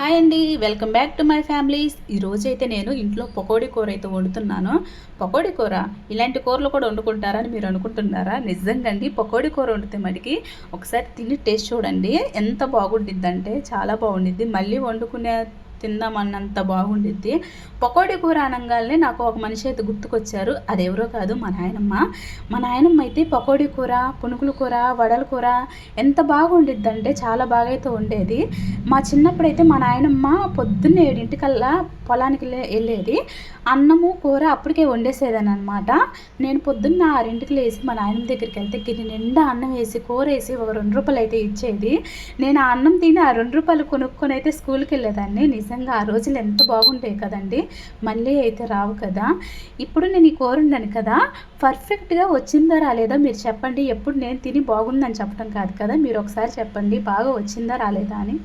Hi అండి, welcome back to my families. ఈరోజైతే నేను ఇంట్లో పకోడీ కూర అయితే వండుతున్నాను. పకోడీ కూర, ఇలాంటి కూరలు కూడా వండుకుంటారని మీరు అనుకుంటున్నారా? నిజంగా అండి, పకోడీ కూర వండితే మటుకి ఒకసారి తిని టేస్ట్ చూడండి. ఎంత బాగుండిద్దంటే చాలా బాగుండిద్ది. మళ్ళీ వండుకునే తిందామన్నంత బాగుండిద్ది. పకోడీ కూర అనగానే నాకు ఒక మనిషి అయితే గుర్తుకొచ్చారు. అదెవరో కాదు, మా నాయనమ్మ. మా నాయనమ్మ అయితే పకోడీ కూర, పునుగుల కూర, వడల కూర ఎంత బాగుండిద్దంటే చాలా బాగా అయితే వండేది. మా చిన్నప్పుడైతే మా నాయనమ్మ పొద్దున్నే 7 పొలానికి వెళ్ళేది. అన్నము కూర అప్పటికే వండేసేదాన్ని అనమాట. నేను పొద్దున్న 6కి లేచి మా నాయనమ్మ దగ్గరికి వెళ్తే గిన్నె నిండా అన్నం వేసి కూర వేసి ఒక రూ. 2 అయితే ఇచ్చేది. నేను ఆ అన్నం తిని ఆ రూ. 2 కొనుక్కొని అయితే స్కూల్కి వెళ్ళేదాన్ని. నిజంగా ఆ రోజులు ఎంత బాగుంటాయి కదండి, మళ్ళీ అయితే రావు కదా. ఇప్పుడు నేను ఈ కూర వండాను కదా, పర్ఫెక్ట్గా వచ్చిందా రాలేదా మీరు చెప్పండి. ఎప్పుడు నేను తిని బాగుందని చెప్పడం కాదు కదా, మీరు ఒకసారి చెప్పండి బాగా వచ్చిందా రాలేదా అని.